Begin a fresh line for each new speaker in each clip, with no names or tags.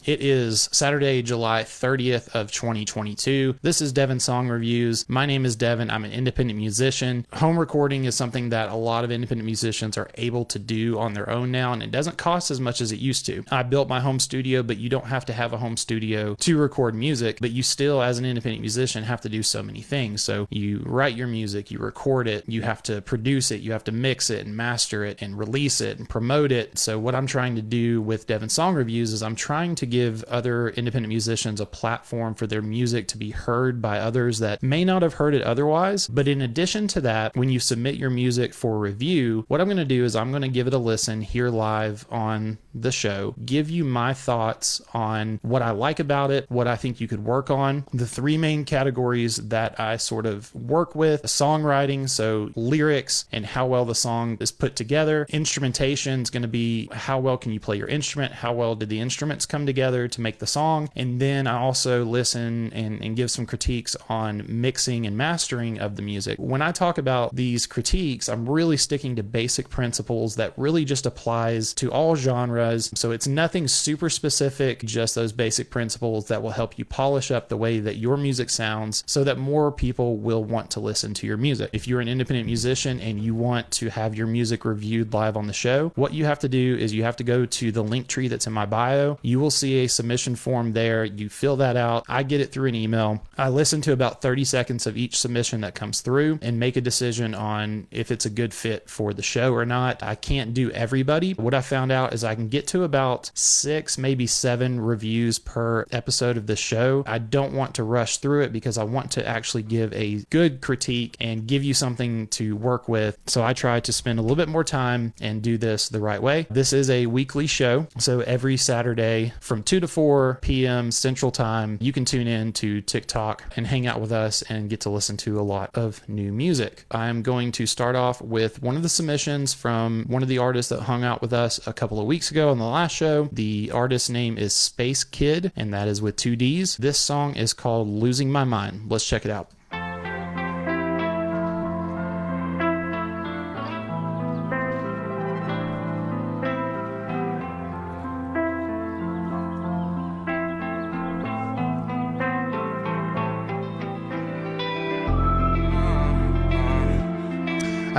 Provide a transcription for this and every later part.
It is Saturday, July 30th of 2022. This is Devin Song Reviews. My name is Devin. I'm an independent musician. Home recording is something that a lot of independent musicians are able to do on their own now, and it doesn't cost as much as it used to. I built my home studio, but you don't have to have a home studio to record music, but you still, as an independent musician, have to do so many things. So you write your music, you record it, you have to produce it, you have to mix it and master it and release it and promote it. So what I'm trying to do with Devin Song Reviews is I'm trying to give other independent musicians a platform for their music to be heard by others that may not have heard it otherwise. But in addition to that, when you submit your music for review, what I'm going to do is I'm going to give it a listen here live on the show, give you my thoughts on what I like about it, what I think you could work on. The three main categories that I sort of work with: songwriting, so lyrics and how well the song is put together. Instrumentation is going to be how well can you play your instrument, how well did the instruments come together to make the song. And then I also listen and give some critiques on mixing and mastering of the music. When I talk about these critiques, I'm really sticking to basic principles that really just applies to all genres. So it's nothing super specific, just those basic principles that will help you polish up the way that your music sounds so that more people will want to listen to your music. If you're an independent musician and you want to have your music reviewed live on the show, what you have to do is you have to go to the link tree that's in my bio. You will see a submission form there. You fill that out. I get it through an email. I listen to about 30 seconds of each submission that comes through and make a decision on if it's a good fit for the show or not. I can't do everybody. What I found out is I can get to about 6, maybe 7 reviews per episode of the show. I don't want to rush through it because I want to actually give a good critique and give you something to work with. So I try to spend a little bit more time and do this the right way. This is a weekly show. So every Saturday from 2 to 4 p.m. Central Time, you can tune in to TikTok and hang out with us and get to listen to a lot of new music. I'm going to start off with one of the submissions from one of the artists that hung out with us a couple of weeks ago on the last show. The artist's name is Spacekidd, and that is with 2 Ds. This song is called Losing My Mind. Let's check it out.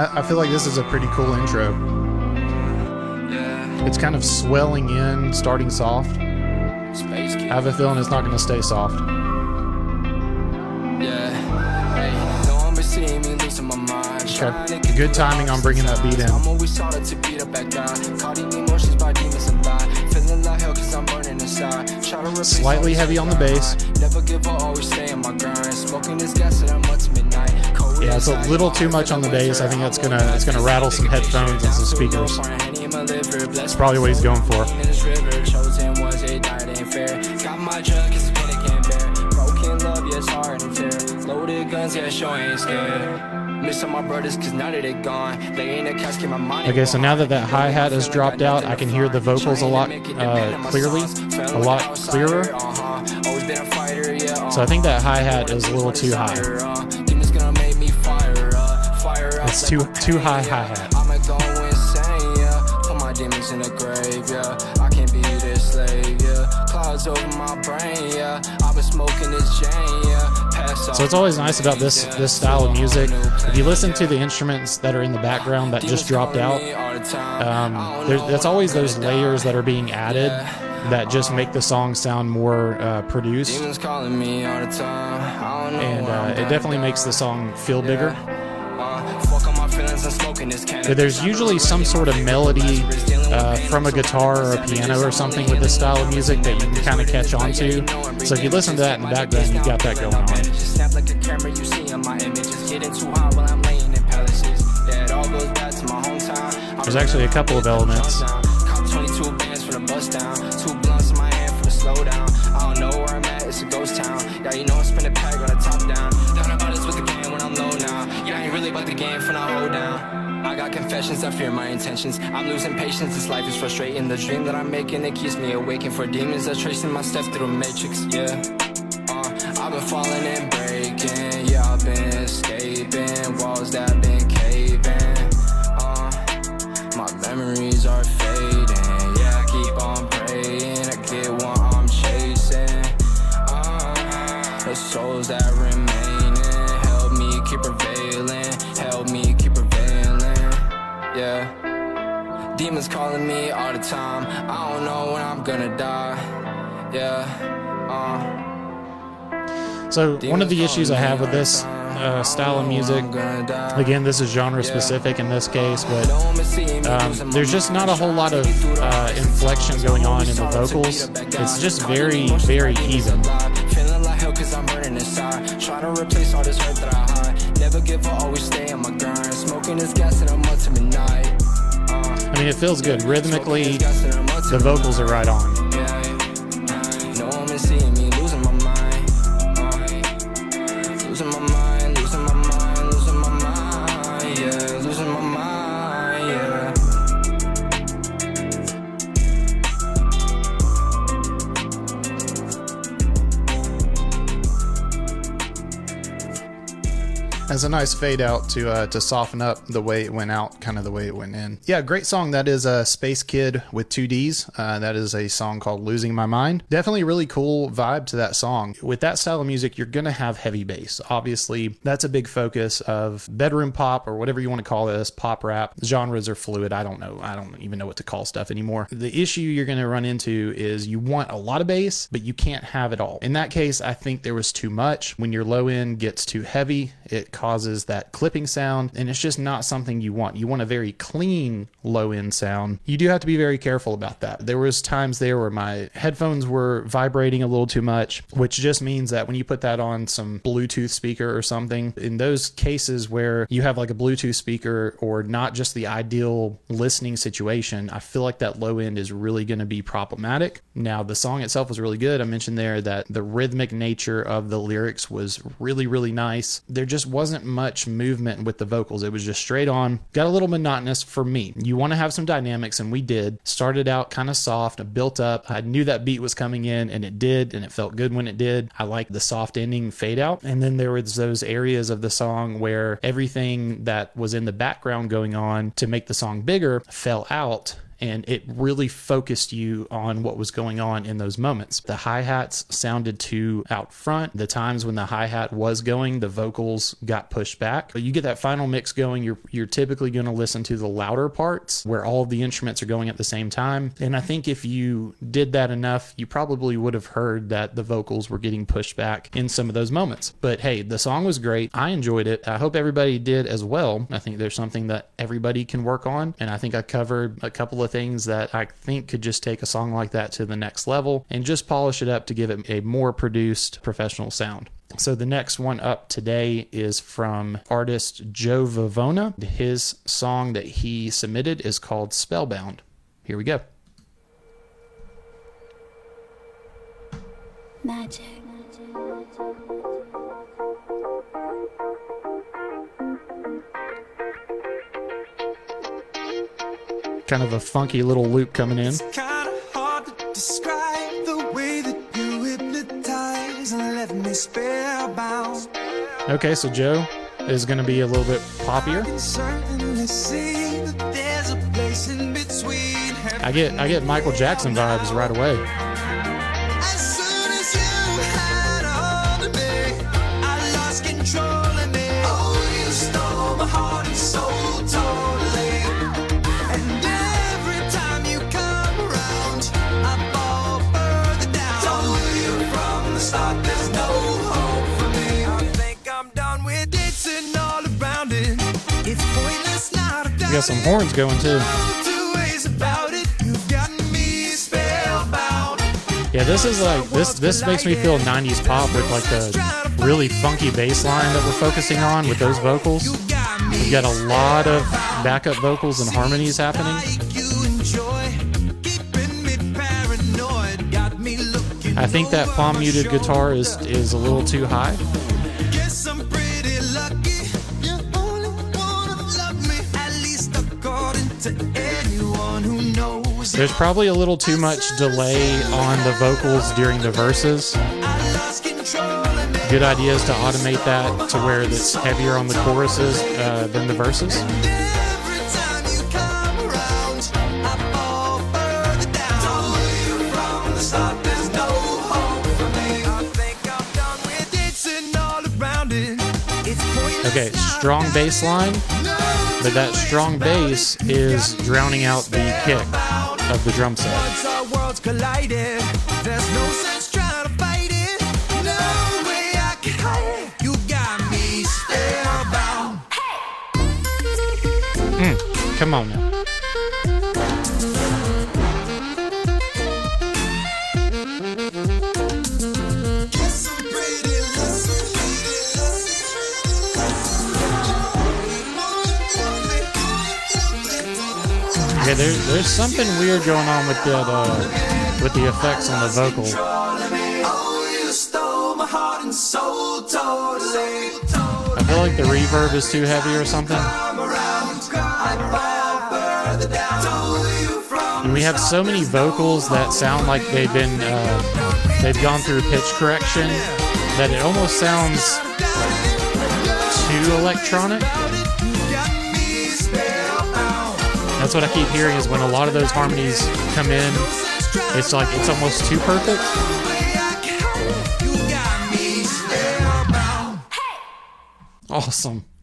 I feel like this is a pretty cool intro. It's kind of swelling in, starting soft. I have a feeling it's not going to stay soft. Okay. Good timing on bringing that beat in. Slightly heavy on the bass. Yeah, it's a little too much on the bass. I think it's gonna rattle some headphones and some speakers. That's probably what he's going for. Okay, so now that hi-hat has dropped out, I can hear the vocals a lot clearly, a lot clearer. So I think that hi-hat is a little too high. It's too high hi-hat. In the grave, yeah. I can't be this slave, yeah. Clouds over my brain, yeah. I've been smoking this chain, yeah. So it's always nice about this style of music. If you listen to the instruments that are in the background that just dropped out, that's always those layers that are being added that just make the song sound more produced. And it definitely makes the song feel bigger. But there's usually some sort of melody from a guitar or a piano or something with this style of music that you can kind of catch on to. So if you listen to that in the background, you've got that going on. There's actually a couple of elements. I got confessions, I fear my intentions. I'm losing patience, this life is frustrating. The dream that I'm making, it keeps me awake. For demons that tracing my steps through a matrix, yeah. I've been falling and breaking, yeah, I've been escaping walls that been caving. My memories are fading, yeah, I keep on praying. I get what I'm chasing.
foes that remain. Help me keep prevailing, help me keep prevailing. Yeah, demons calling me all the time. I don't know when I'm gonna die. Yeah.
So one of the issues I have with this style of music, again, this is genre specific in this case, but there's just not a whole lot of inflection going on in the vocals. It's just very, very even.
Feeling like hell cause I'm burning inside. Trying to replace all this hurt that I hide. Never give up, always stay on my grind. Smoking this gas and I'm up to midnight.
I mean, it feels good. Rhythmically, the vocals are right on.
No one been seeing me losing my mind. Losing my mind, losing my mind, losing my mind. Yeah, losing my mind, yeah.
As a nice fade out to soften up the way it went out, kind of the way it went in. Yeah, great song. That is Spacekidd with 2 Ds. That is a song called Losing My Mind. Definitely really cool vibe to that song. With that style of music, you're going to have heavy bass. Obviously, that's a big focus of bedroom pop or whatever you want to call this, pop rap. Genres are fluid. I don't know. I don't even know what to call stuff anymore. The issue you're going to run into is you want a lot of bass, but you can't have it all. In that case, I think there was too much. When your low end gets too heavy, it causes that clipping sound, and it's just not something you want. You want a very clean low end sound. You do have to be very careful about that. There was times there where my headphones were vibrating a little too much, which just means that when you put that on some Bluetooth speaker or something, in those cases where you have like a Bluetooth speaker or not just the ideal listening situation, I feel like that low end is really going to be problematic. Now, the song itself was really good. I mentioned there that the rhythmic nature of the lyrics was really, really nice. There just wasn't much movement with the vocals. It was just straight on. Got a little monotonous for me. You want to have some dynamics, and we did. Started out kind of soft, built up. I knew that beat was coming in, and it did, and it felt good when it did. I liked the soft ending fade out. And then there was those areas of the song where everything that was in the background going on to make the song bigger fell out, and it really focused you on what was going on in those moments. The hi-hats sounded too out front. The times when the hi-hat was going, the vocals got pushed back. But you get that final mix going, you're typically going to listen to the louder parts where all of the instruments are going at the same time. And I think if you did that enough, you probably would have heard that the vocals were getting pushed back in some of those moments. But hey, the song was great. I enjoyed it. I hope everybody did as well. I think there's something that everybody can work on. And I think I covered a couple of things that I think could just take a song like that to the next level and just polish it up to give it a more produced professional sound. So the next one up today is from artist Joe Vivona. His song that he submitted is called Spellbound. Here we go.
Magic.
Kind of a funky little loop coming in.
It's kind of hard to describe the way that you hypnotize and left me spellbound.
Okay, so Joe is going to be a little bit poppier.
I can certainly see that there's a place in between.
I get Michael Jackson vibes right away.
As soon as you had a hold of me, I lost control of me. Oh, you stole my heart and soul totally. And every time you come around, I fall further down. Told you from the start there's no hope for me. I think I'm done with dancing all around it. It's pointless now to doubt
We got some horns going too.
two ways about it. You've got me spellbound.
Yeah, this is like this makes me feel 90s pop with like the really funky bass line that we're focusing on with those vocals. We've got a lot of backup vocals and harmonies happening. I think that palm muted guitar is a little too high. There's probably a little too much delay on the vocals during the verses. Good idea is to automate that to where it's heavier on the choruses than the verses. Okay, strong bass line, but that strong bass is drowning out the kick of the drum set.
Once our worlds collided, there's no sense trying to fight it. No way I can hide it. You got me spellbound.
Come on now. Okay, there's something weird going on with that with the effects on the vocal. I feel like the reverb is too heavy or something. And we have so many vocals that sound like they've gone through pitch correction that it almost sounds too electronic. That's what I keep hearing is when a lot of those harmonies come in, it's like it's almost too perfect.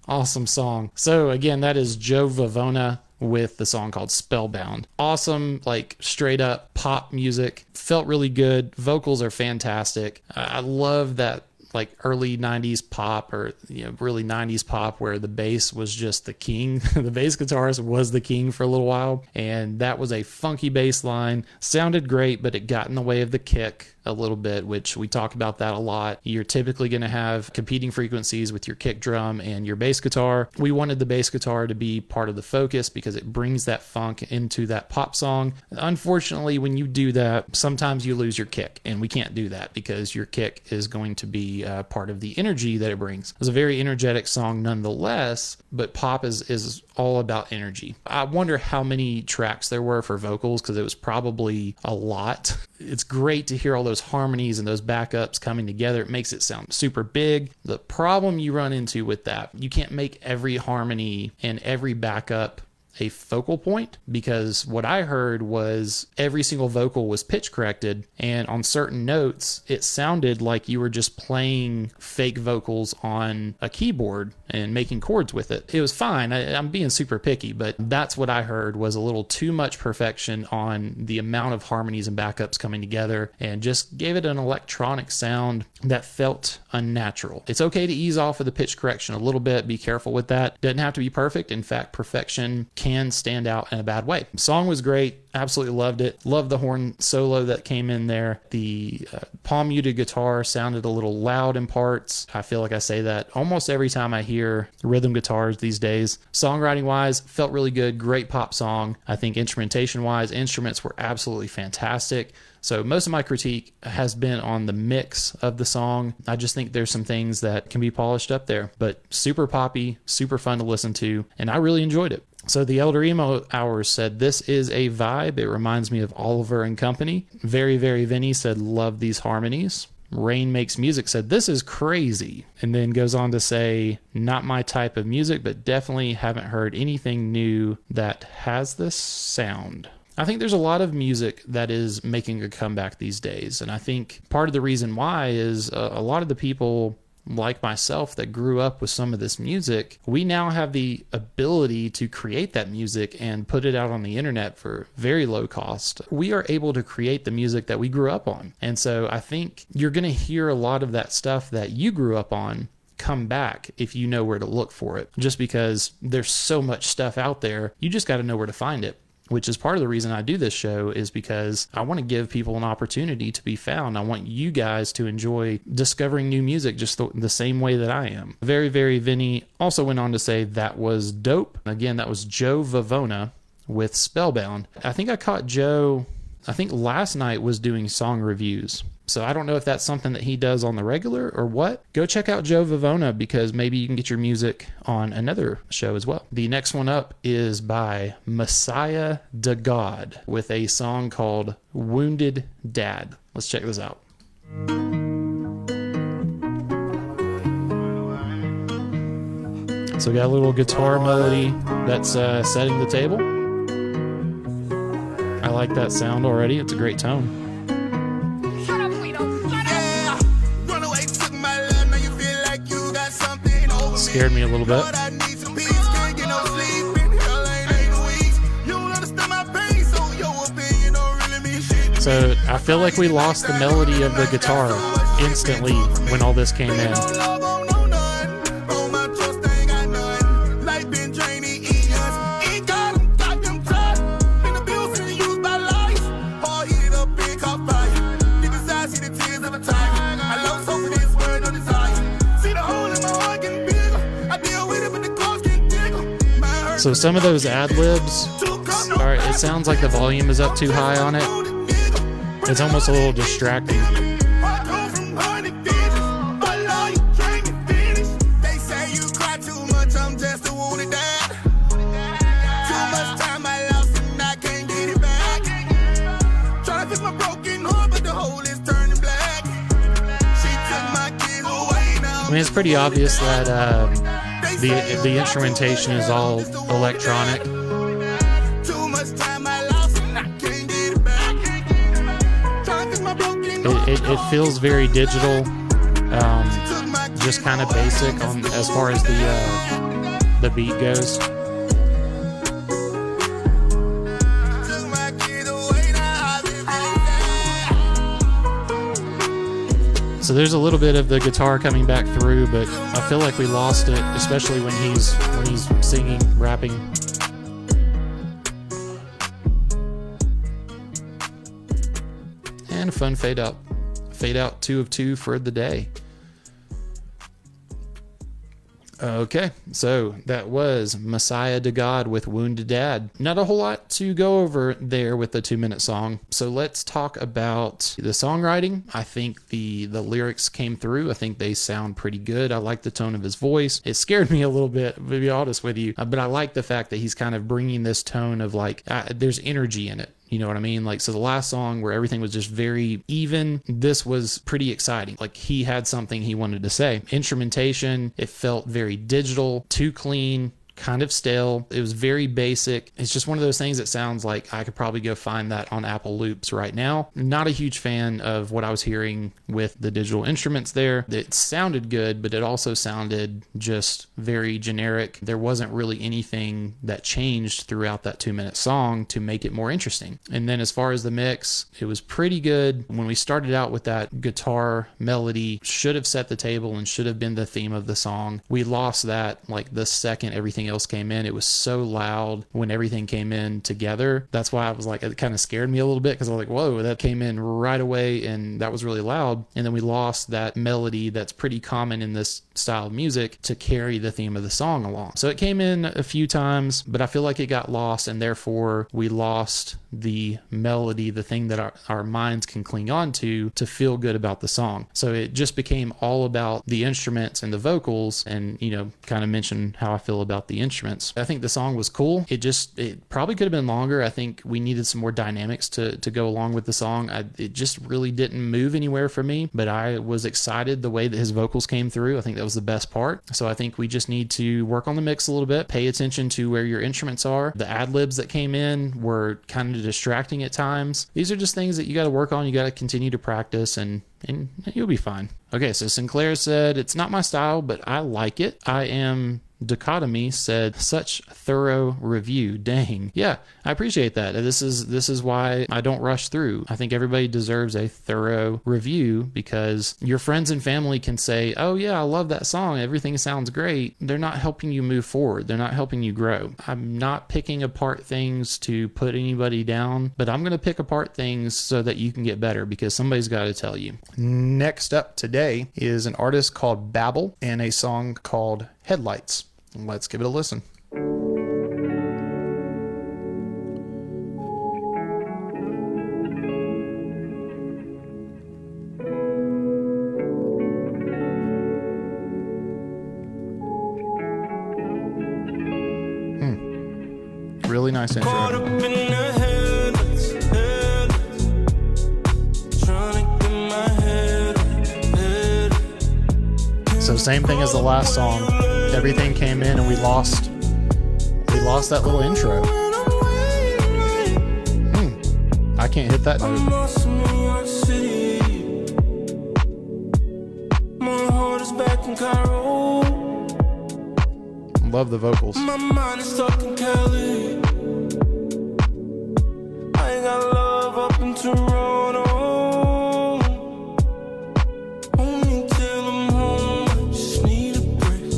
Awesome song. So again, that is Joe Vivona with the song called Spellbound. Awesome, like straight up pop music. Felt really good. Vocals are fantastic. I love that like early 90s pop or really 90s pop where the bass was just the king. The bass guitarist was the king for a little while, and that was a funky bass line. Sounded great, but it got in the way of the kick a little bit, which we talk about that a lot. You're typically going to have competing frequencies with your kick drum and your bass guitar. We wanted the bass guitar to be part of the focus because it brings that funk into that pop song. Unfortunately, when you do that, sometimes you lose your kick, and we can't do that because your kick is going to be part of the energy that it brings. It was a very energetic song nonetheless, but pop is all about energy. I wonder how many tracks there were for vocals because it was probably a lot. It's great to hear all those harmonies and those backups coming together. It makes it sound super big. The problem you run into with that, you can't make every harmony and every backup a focal point, because what I heard was every single vocal was pitch corrected, and on certain notes it sounded like you were just playing fake vocals on a keyboard and making chords with it. It was fine. I'm being super picky, but that's what I heard was a little too much perfection on the amount of harmonies and backups coming together, and just gave it an electronic sound that felt unnatural. It's okay to ease off of the pitch correction a little bit. Be careful with that. Doesn't have to be perfect. In fact, perfection can stand out in a bad way. Song was great. Absolutely loved it. Loved the horn solo that came in there. The palm muted guitar sounded a little loud in parts. I feel like I say that almost every time I hear rhythm guitars these days. Songwriting wise, felt really good. Great pop song. I think instrumentation wise, instruments were absolutely fantastic. So most of my critique has been on the mix of the song. I just think there's some things that can be polished up there, but super poppy, super fun to listen to, and I really enjoyed it. So the Elder Emo Hours said, this is a vibe. It reminds me of Oliver and Company. Very, very Vinny said, love these harmonies. Rain Makes Music said, this is crazy. And then goes on to say, not my type of music, but definitely haven't heard anything new that has this sound. I think there's a lot of music that is making a comeback these days. And I think part of the reason why is a lot of the people like myself that grew up with some of this music, we now have the ability to create that music and put it out on the internet for very low cost. We are able to create the music that we grew up on. And so I think you're going to hear a lot of that stuff that you grew up on come back if you know where to look for it. Just because there's so much stuff out there, you just got to know where to find it. Which is part of the reason I do this show, is because I want to give people an opportunity to be found. I want you guys to enjoy discovering new music just the same way that I am. Very, very Vinny also went on to say that was dope. Again, that was Joe Vivona with Spellbound. I think I caught Joe, I think last night was doing song reviews. So I don't know if that's something that he does on the regular or what. Go check out Joe Vivona, because maybe you can get your music on another show as well. The next one up is by MessiahDaGod with a song called Wounded Dad. Let's check this out. So we got a little guitar melody that's setting the table. I like that sound already. It's a great tone. scared me a little bit. So I feel like we lost the melody of the guitar instantly when all this came in. So some of those ad-libs, it sounds like the volume is up too high on it. It's almost a little distracting. I mean, it's pretty obvious that the instrumentation is all electronic. It feels very digital, just kind of basic on as far as the beat goes. So there's a little bit of the guitar coming back through, but I feel like we lost it, especially when he's singing, rapping. And a fun fade out 2 of 2 for the day. Okay, so that was MessiahDaGod with Wounded Dad. Not a whole lot to go over there with the 2-minute song. So let's talk about the songwriting. I think the lyrics came through. I think they sound pretty good. I like the tone of his voice. It scared me a little bit, to be honest with you. But I like the fact that he's kind of bringing this tone of like, there's energy in it. You know what I mean? Like, so the last song where everything was just very even, this was pretty exciting. Like, he had something he wanted to say. Instrumentation, it felt very digital, too clean, kind of stale. It was very basic. It's just one of those things that sounds like I could probably go find that on Apple Loops right now. Not a huge fan of what I was hearing with the digital instruments there. It sounded good, but it also sounded just very generic. There wasn't really anything that changed throughout that 2-minute song to make it more interesting. And then as far as the mix, it was pretty good. When we started out with that guitar melody, should have set the table and should have been the theme of the song. We lost that like the second everything else came in. It was so loud when everything came in together. That's why I was like, it kind of scared me a little bit, because I was like, whoa, that came in right away and that was really loud. And then we lost that melody that's pretty common in this style of music to carry the theme of the song along. So it came in a few times, but I feel like it got lost, and therefore we lost the melody, the thing that our minds can cling on to feel good about the song. So it just became all about the instruments and the vocals, and, you know, kind of mention how I feel about the instruments. I think the song was cool. It probably could have been longer. I think we needed some more dynamics to go along with the song. It just really didn't move anywhere for me, but I was excited the way that his vocals came through. I think that was the best part. So I think we just need to work on the mix a little bit, pay attention to where your instruments are. The ad-libs that came in were kind of distracting at times. These are just things that you got to work on. You got to continue to practice, and you'll be fine. Okay, so Sinclair said, it's not my style, but I like it. I am Dichotomy said, such thorough review. Dang. Yeah, I appreciate that. This is why I don't rush through. I think everybody deserves a thorough review, because your friends and family can say, oh yeah, I love that song, everything sounds great. They're not helping you move forward. They're not helping you grow. I'm not picking apart things to put anybody down, but I'm going to pick apart things so that you can get better, because somebody's got to tell you. Next up today is an artist called Babble and a song called Headlights. Let's give it a listen. Really nice intro. So same thing as the last song. Everything came in and we lost that little intro. I can't hit that note. My heart is back in Cairo. Love the vocals.
My mind is stuck in Cali. I ain't got love up in Toronto. Only till I'm home, I just need a break.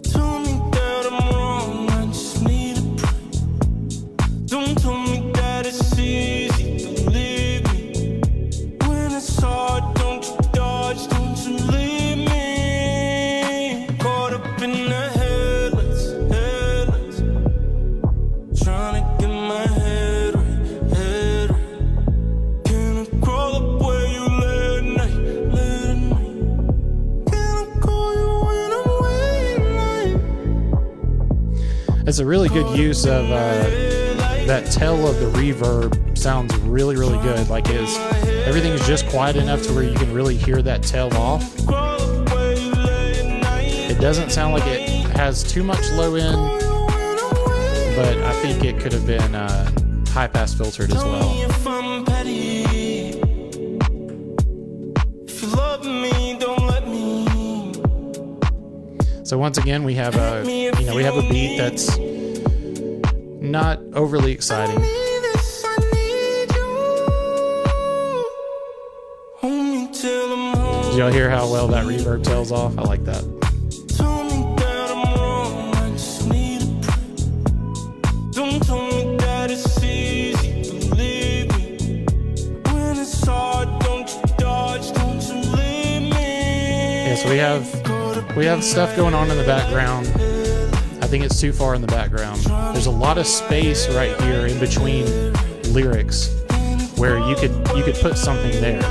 Tell me that I'm wrong, I just need a break. Don't tell me that it's easy to leave me. When it's hard, don't you dodge, don't you leave me. Caught up in the headlights, trying to get my head right. Can I crawl up where you lay at night? Can I call you when I'm waiting?
It's a really good use of that tail of the reverb. Sounds really, really good. Like everything is just quiet enough to where you can really hear that tail off. It doesn't sound like it has too much low end, but I think it could have been high pass filtered as well.
If I'm petty, if you love me, don't let me.
So once again, we have a beat that's not overly exciting. Did y'all hear how well that reverb tails off? I like that. Yeah, so we have stuff going on in the background. I think it's too far in the background. There's a lot of space right here in between lyrics where you could put something there.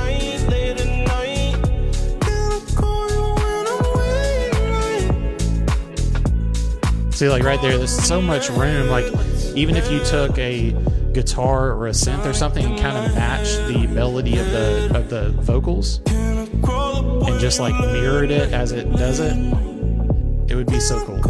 See, like right there, there's so much room. Like, even if you took a guitar or a synth or something and kind of matched the melody of the vocals and just like mirrored it as it does it, it would be so cool.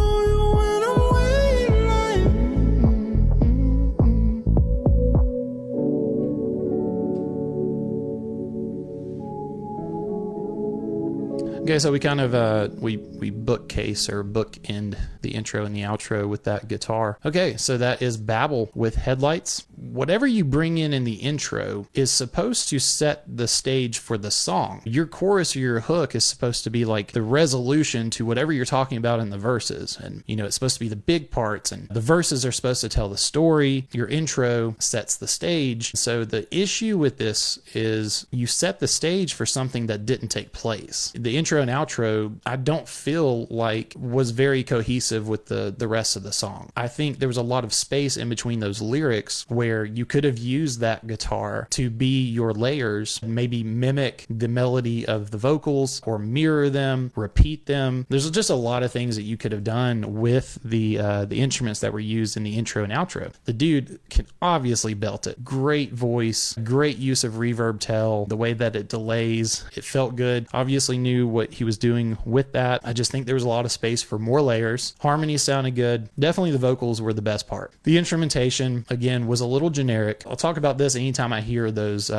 Okay, so we kind of we bookcase or bookend the intro and the outro with that guitar. Okay, so that is Babble with Headlights. Whatever you bring in the intro is supposed to set the stage for the song. Your chorus or your hook is supposed to be like the resolution to whatever you're talking about in the verses. And, you know, it's supposed to be the big parts, and the verses are supposed to tell the story. Your intro sets the stage. So the issue with this is you set the stage for something that didn't take place. The intro and outro, I don't feel like was very cohesive with the rest of the song. I think there was a lot of space in between those lyrics where you could have used that guitar to be your layers, maybe mimic the melody of the vocals or mirror them, repeat them. There's just a lot of things that you could have done with the instruments that were used in the intro and outro. The dude can obviously belt it. Great voice, great use of reverb tail, the way that it delays, it felt good. Obviously knew what he was doing with that. I just think there was a lot of space for more layers. Harmony sounded good. Definitely the vocals were the best part. The instrumentation, again, was a little generic. I'll talk about this anytime I hear those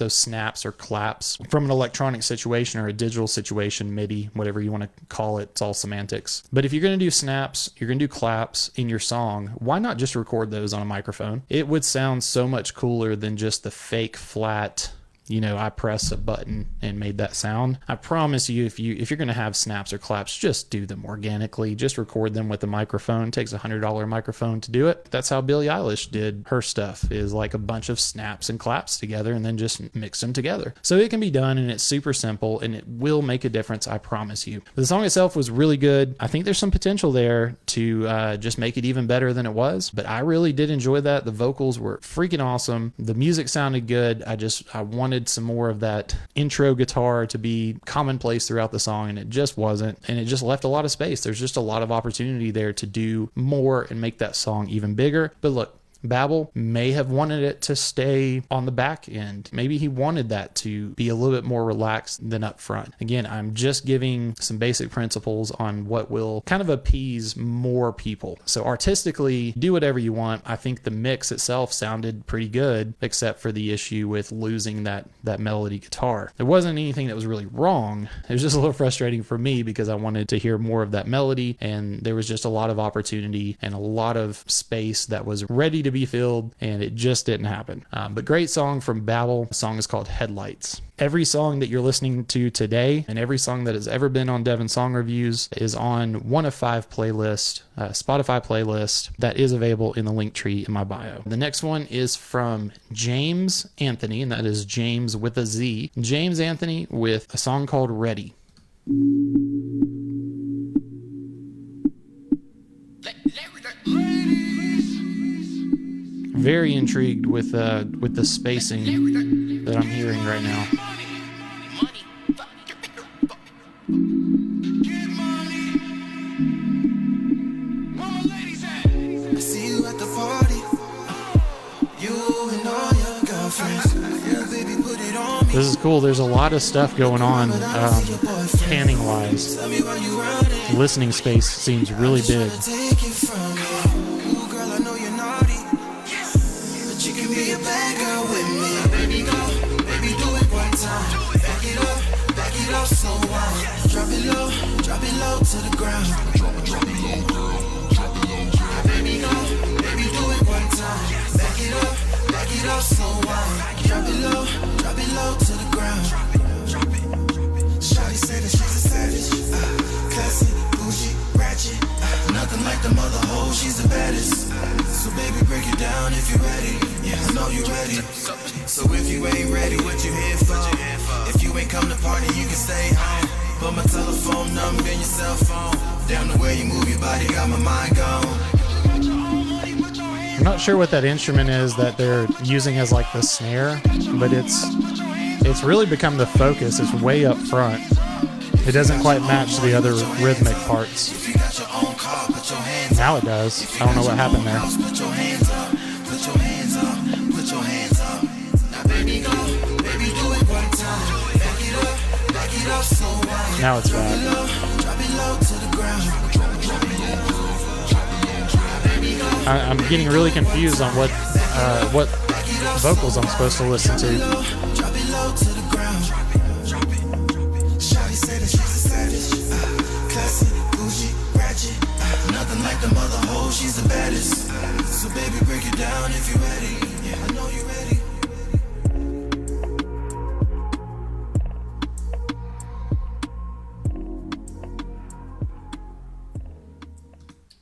snaps or claps from an electronic situation or a digital situation, MIDI, whatever you want to call it. It's all semantics. But if you're going to do snaps, you're going to do claps in your song, why not just record those on a microphone? It would sound so much cooler than just the fake flat, you know, I press a button and made that sound. I promise you, if you're going to have snaps or claps, just do them organically. Just record them with a microphone. It takes a $100 microphone to do it. That's how Billie Eilish did her stuff, is like a bunch of snaps and claps together and then just mix them together. So it can be done, and it's super simple, and it will make a difference, I promise you. The song itself was really good. I think there's some potential there to just make it even better than it was, but I really did enjoy that. The vocals were freaking awesome. The music sounded good. I wanted some more of that intro guitar to be commonplace throughout the song, and it just wasn't, and it just left a lot of space. There's just a lot of opportunity there to do more and make that song even bigger. But look, Babble may have wanted it to stay on the back end. Maybe he wanted that to be a little bit more relaxed than up front. Again, I'm just giving some basic principles on what will kind of appease more people. So artistically, do whatever you want. I think the mix itself sounded pretty good, except for the issue with losing that melody guitar. There wasn't anything that was really wrong. It was just a little frustrating for me because I wanted to hear more of that melody, and there was just a lot of opportunity and a lot of space that was ready to be filled, and it just didn't happen. But great song from Babble. The song is called Headlights. Every song that you're listening to today and every song that has ever been on Devin Song Reviews is on one of 5 playlist, Spotify playlist that is available in the link tree in my bio. The next one is from Jamez Anthony, and that is James with a Z. Jamez Anthony with a song called Ready. Very intrigued with the spacing that I'm hearing right now.
See you at the party. You and all your girlfriends. Yeah, baby, put it on me.
This is cool. There's a lot of stuff going on panning wise. Listening space seems really big.
Drop it low to the ground. Drop it low, girl. Drop it low, girl. Baby, go, baby, do it one time. Back it up, slow wine. Drop it low to the ground. Shawty said that she's a savage, classy, bougie, ratchet. Nothing like the mother hoe, she's the baddest. So baby, break it down if you're ready. Yeah, I know you're ready. So if you ain't ready, what you here for? If you ain't come to party, you can stay home. Put my telephone number in your cell phone. Damn, the way you move your body got my mind gone.
I'm not sure what that instrument is that they're using as like the snare, but it's really become the focus. It's way up front. It doesn't quite match the other rhythmic parts. Now it does. I don't know what happened there.
Put your hands up, put your hands up, put your hands up. Now baby go, baby do it one time. Back it up so wide.
Now it's back.
Drop it low to the ground.
I'm getting really confused on what vocals I'm supposed to listen to.
Drop it low to the ground. Shawty said that she's a savage, classy, bougie, ratchet. Nothing like the mother hoe, she's the baddest. So baby, break it down if you're ready. Yeah, I know you're ready.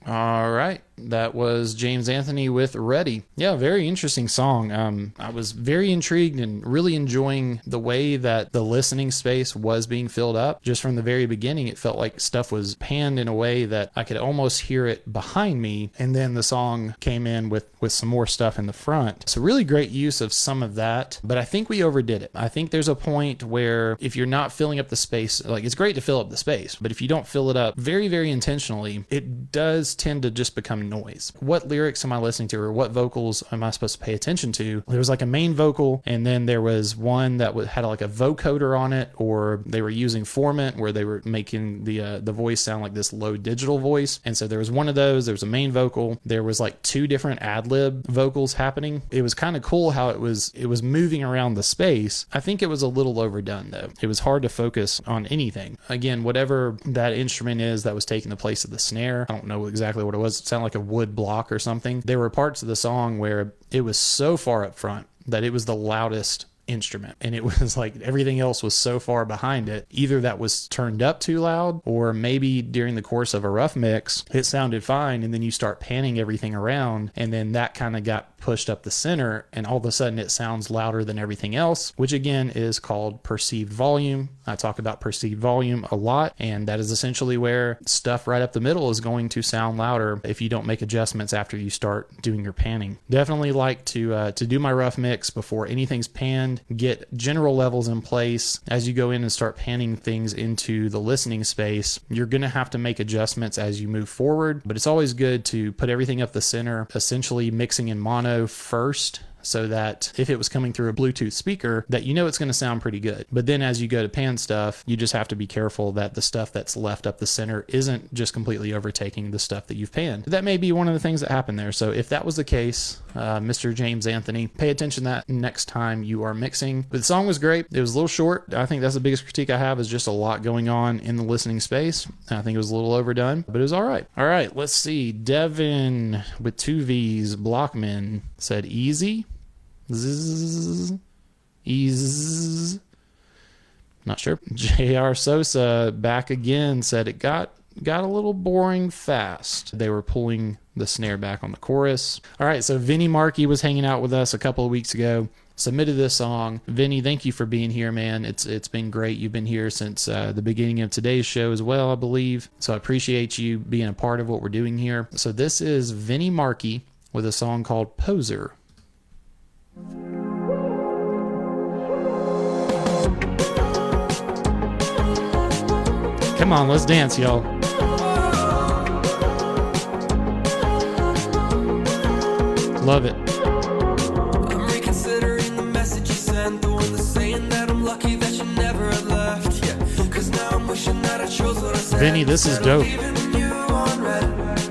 All right. That was Jamez Anthony with Ready. Yeah, very interesting song. I was very intrigued and really enjoying the way that the listening space was being filled up. Just from the very beginning, it felt like stuff was panned in a way that I could almost hear it behind me. And then the song came in with some more stuff in the front. So really great use of some of that. But I think we overdid it. I think there's a point where if you're not filling up the space, like it's great to fill up the space, but if you don't fill it up very, very intentionally, it does tend to just become noise. What lyrics am I listening to, or what vocals am I supposed to pay attention to? There was like a main vocal, and then there was one that had like a vocoder on it, or they were using formant where they were making the voice sound like this low digital voice. And so there was one of those. There was a main vocal. There was like 2 different ad-lib vocals happening. It was kind of cool how it was moving around the space. I think it was a little overdone though. It was hard to focus on anything. Again, whatever that instrument is that was taking the place of the snare, I don't know exactly what it was. It sounded like a wood block or something. There were parts of the song where it was so far up front that it was the loudest instrument, and it was like everything else was so far behind it. Either that was turned up too loud, or maybe during the course of a rough mix it sounded fine, and then you start panning everything around, and then that kind of got pushed up the center, and all of a sudden it sounds louder than everything else, which again is called perceived volume. I talk about perceived volume a lot, and that is essentially where stuff right up the middle is going to sound louder if you don't make adjustments after you start doing your panning. Definitely like to do my rough mix before anything's panned, get general levels in place. As you go in and start panning things into the listening space, you're going to have to make adjustments as you move forward, but it's always good to put everything up the center, essentially mixing in mono demo first, so that if it was coming through a Bluetooth speaker, that you know it's going to sound pretty good. But then as you go to pan stuff, you just have to be careful that the stuff that's left up the center isn't just completely overtaking the stuff that you've panned. That may be one of the things that happened there. So if that was the case, Mr. James Anthony, pay attention to that next time you are mixing. But the song was great. It was a little short. I think that's the biggest critique I have, is just a lot going on in the listening space. I think it was a little overdone, but it was all right. All right, let's see. Devin with 2 V's, Blockman, said easy. Zzz, ease. Not sure. J.R. Sosa back again, said it got a little boring fast. They were pulling the snare back on the chorus. All right, so Vinny Marchi was hanging out with us a couple of weeks ago, submitted this song. Vinny, thank you for being here, man. It's been great. You've been here since the beginning of today's show as well, I believe. So I appreciate you being a part of what we're doing here. So this is Vinny Marchi with a song called Poser. Come on, let's dance, y'all. Love it.
I'm reconsidering the message you sent, the one that's saying that I'm lucky that you never had left. Yeah, 'cause now I'm wishing that I chose what I said.
Vinny, this is dope.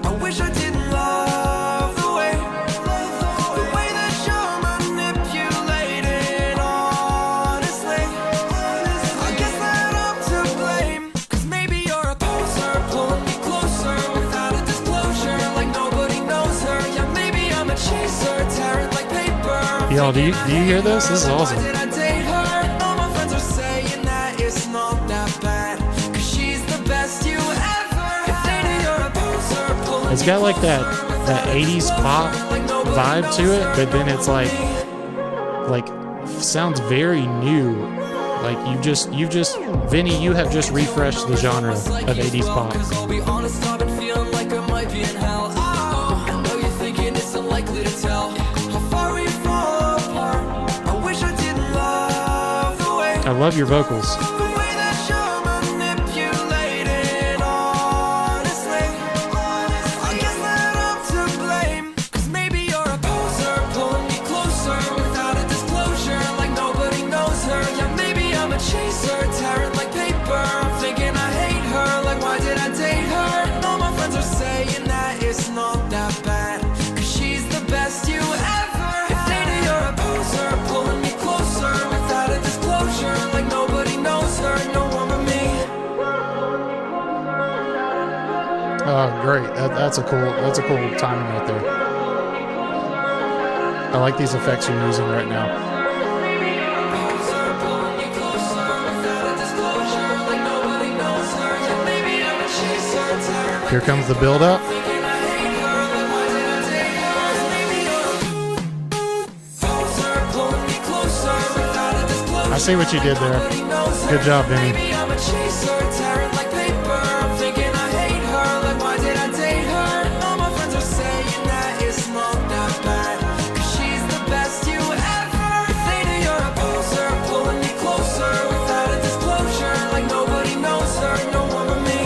I wish I didn't love the way that you're manipulated, honestly. I guess that I'm to blame, 'cause maybe you're a poser, pulling me closer without a disclosure, like nobody knows her. Yeah, maybe I'm a chaser, tearing like paper.
Y'all, do you hear this? This is awesome.
Why did I date her? All my friends are saying that it's not that bad, 'cause she's the best you ever had. You're a poser, pulling
It's got like that 80s pop vibe to it, but then it's like sounds very new. Like you've just Vinny, you have just refreshed the genre of 80s pop.
I'll be honest, I've been feeling like I might be in hell. Oh, I know you're thinking it's unlikely to tell how far we fall apart. I wish I didn't love the way
I love your vocals.
that you're manipulated, honestly. I guess that I'm to blame, 'cause maybe you're a poser, pulling me closer without a disclosure, like nobody knows her. Yeah, maybe I'm a chaser, tearing like paper. I'm thinking I hate her, like why did I date her? And all my friends are saying that it's not that bad, 'cause she's the best you ever had. You're a poser, pulling me closer without a disclosure, like nobody knows her, no one but me.
Oh, great. That's a cool timing right there. I like these effects you're using right now.
Poser, pulling me closer without a disclosure, like nobody knows her. Yeah, maybe I'm a chaser, tearing like
Here comes the build up.
thinking I hate her, like why did I date her? Maybe you're a poser, pulling me closer without a disclosure.
I see what you did there.
Nobody knows her.
Good job, Vinny.
Maybe I'm a chaser, tearing like paper. I'm thinking I hate her, like why did I date her? And all my friends are saying that it's not that bad, 'cause she's the best you ever had. You're a poser, pulling me closer without a disclosure, like nobody knows her, no one but me.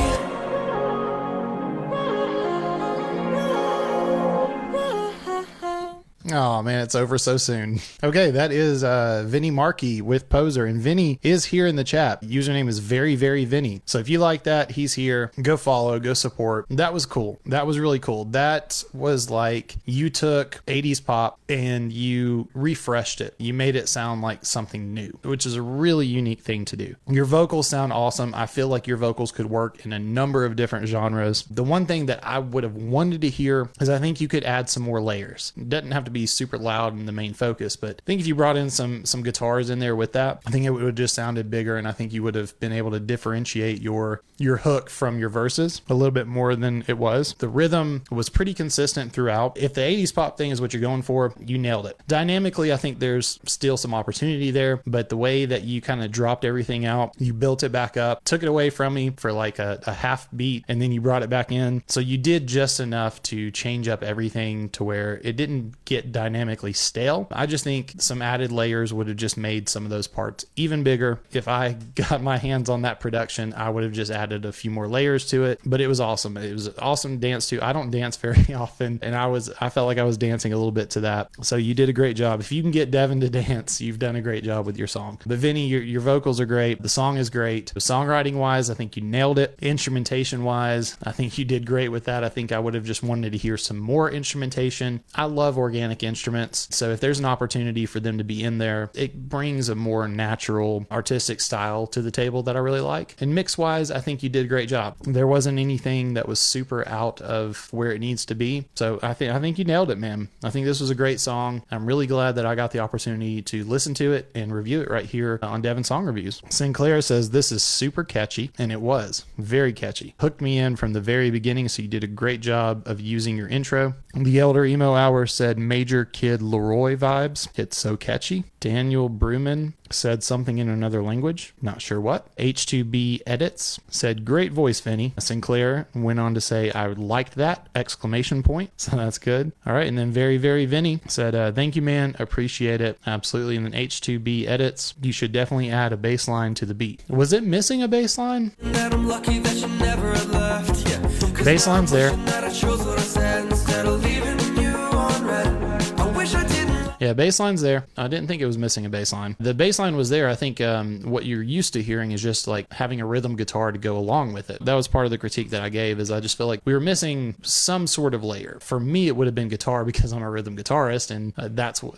Oh man, it's over so soon. Okay, that is Vinny Marchi with Poser, and Vinny is here in the chat. Username is very Vinny. So if you like that, he's here. Go follow, go support. That was cool. That was really cool. That was like you took 80s pop and you refreshed it. You made it sound like something new, which is a really unique thing to do. Your vocals sound awesome. I feel like your vocals could work in a number of different genres. The one thing that I would have wanted to hear is I think you could add some more layers. It doesn't have to be super loud in the main focus, but I think if you brought in some guitars in there with that, I think it would have just sounded bigger, and I think you would have been able to differentiate your hook from your verses a little bit more than it was. The rhythm was pretty consistent throughout. If the 80s pop thing is what you're going for, you nailed it. Dynamically, I think there's still some opportunity there, but the way that you kind of dropped everything out, you built it back up, took it away from me for like a half beat, and then you brought it back in. So you did just enough to change up everything to where it didn't get dynamically stale. I just think some added layers would have just made some of those parts even bigger. If I got my hands on that production, I would have just added a few more layers to it, but it was awesome. It was awesome to dance to. I don't dance very often, and I felt like I was dancing a little bit to that. So you did a great job. If you can get Devin to dance, you've done a great job with your song. But Vinny, your vocals are great. The song is great. Songwriting wise, I think you nailed it. Instrumentation wise, I think you did great with that. I think I would have just wanted to hear some more instrumentation. I love organic instruments, so if there's an opportunity for them to be in there, it brings a more natural artistic style to the table that I really like. And mix wise, I think you did a great job. There wasn't anything that was super out of where it needs to be. So I think you nailed it, man. I think this was a great song. I'm really glad that I got the opportunity to listen to it and review it right here on Devin Song Reviews. Sinclair says this is super catchy, and it was very catchy. Hooked me in from the very beginning, so you did a great job of using your intro. The Elder Emo Hour said Major Kid Leroy vibes. It's so catchy. Daniel Bruman said something in another language, not sure what. H2B Edits said great voice, Vinny. Sinclair went on to say I liked that, exclamation point, so that's good. All right, and then Very Very Vinny said thank you, man, appreciate it, absolutely. And then H2B Edits, you should definitely add a bass line to the beat. Was it missing a bass line?
That I'm lucky that you never left. Yeah.
Bass line's there.
That I chose what I said instead of leaving you on red. I wish I didn't.
Yeah, bass line's there. I didn't think it was missing a bass line. The bass line was there. I think what you're used to hearing is just like having a rhythm guitar to go along with it. That was part of the critique that I gave, is I just feel like we were missing some sort of layer. For me, it would have been guitar because I'm a rhythm guitarist, and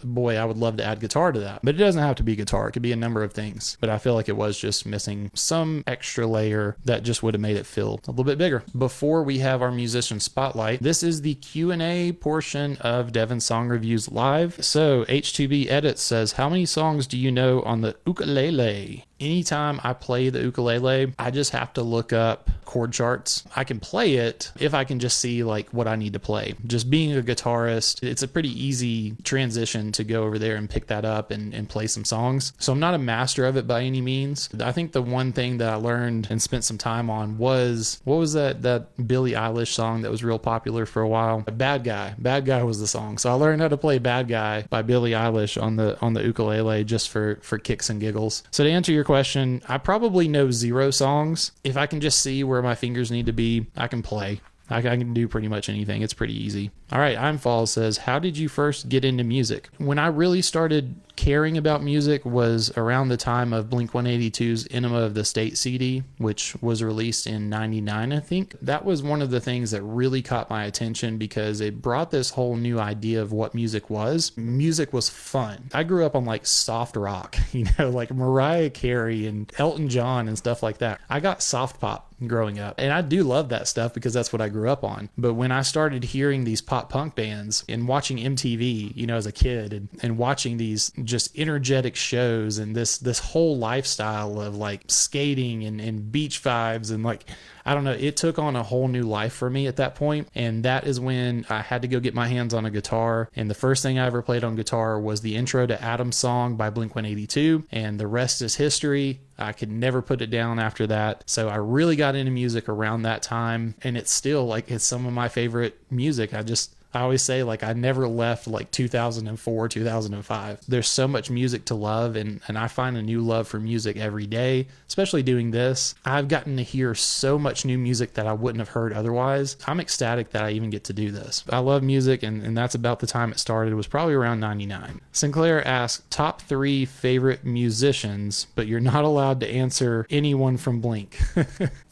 boy, I would love to add guitar to that. But it doesn't have to be guitar. It could be a number of things. But I feel like it was just missing some extra layer that just would have made it feel a little bit bigger. Before we have our musician spotlight, this is the Q&A portion of Devin Song Reviews Live. So H2B Edit says, how many songs do you know on the ukulele? Anytime I play the ukulele, I just have to look up chord charts. I can play it if I can just see like what I need to play. Just being a guitarist, it's a pretty easy transition to go over there and pick that up and play some songs. So I'm not a master of it by any means. I think the one thing that I learned and spent some time on was, what was that Billie Eilish song that was real popular for a while? Bad Guy. Bad Guy was the song. So I learned how to play Bad Guy by Billie Eilish on the ukulele just for kicks and giggles. So to answer your question, I probably know 0 songs. If I can just see where my fingers need to be, I can play. I can do pretty much anything. It's pretty easy. All right, I'm Falls says, how did you first get into music? When I really started caring about music was around the time of Blink-182's Enema of the State CD, which was released in 99, I think. That was one of the things that really caught my attention because it brought this whole new idea of what music was. Music was fun. I grew up on like soft rock, like Mariah Carey and Elton John and stuff like that. I got soft pop growing up, and I do love that stuff because that's what I grew up on. But when I started hearing these pop punk bands and watching MTV, as a kid, and watching these just energetic shows and this whole lifestyle of like skating and beach vibes and like, I don't know, it took on a whole new life for me at that point. And that is when I had to go get my hands on a guitar. And the first thing I ever played on guitar was the intro to Adam's Song by Blink-182. And the rest is history. I could never put it down after that. So I really got into music around that time. And it's still like, it's some of my favorite music. I always say, like, I never left like 2004, 2005. There's so much music to love, and I find a new love for music every day, especially doing this. I've gotten to hear so much new music that I wouldn't have heard otherwise. I'm ecstatic that I even get to do this. I love music, and that's about the time it started. It was probably around 99. Sinclair asked, top 3 favorite musicians, but you're not allowed to answer anyone from Blink.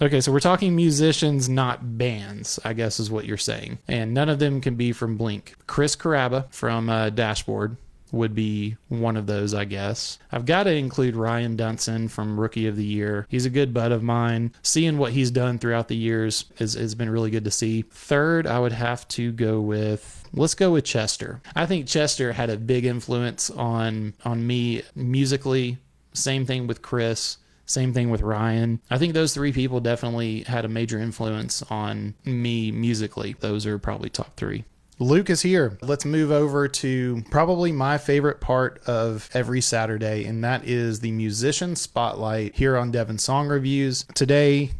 Okay, so we're talking musicians, not bands, I guess is what you're saying. And none of them can be from Blink. Chris Caraba from Dashboard would be one of those, I guess. I've got to include Ryan Dunson from Rookie of the Year. He's a good bud of mine. Seeing what he's done throughout the years has been really good to see. Third, I would have to go with, let's go with Chester. I think Chester had a big influence on me musically. Same thing with Chris. Same thing with Ryan. I think those 3 people definitely had a major influence on me musically. Those are probably top 3. Luke is here. Let's move over to probably my favorite part of every Saturday, and that is the musician spotlight here on Devin Song Reviews. Today,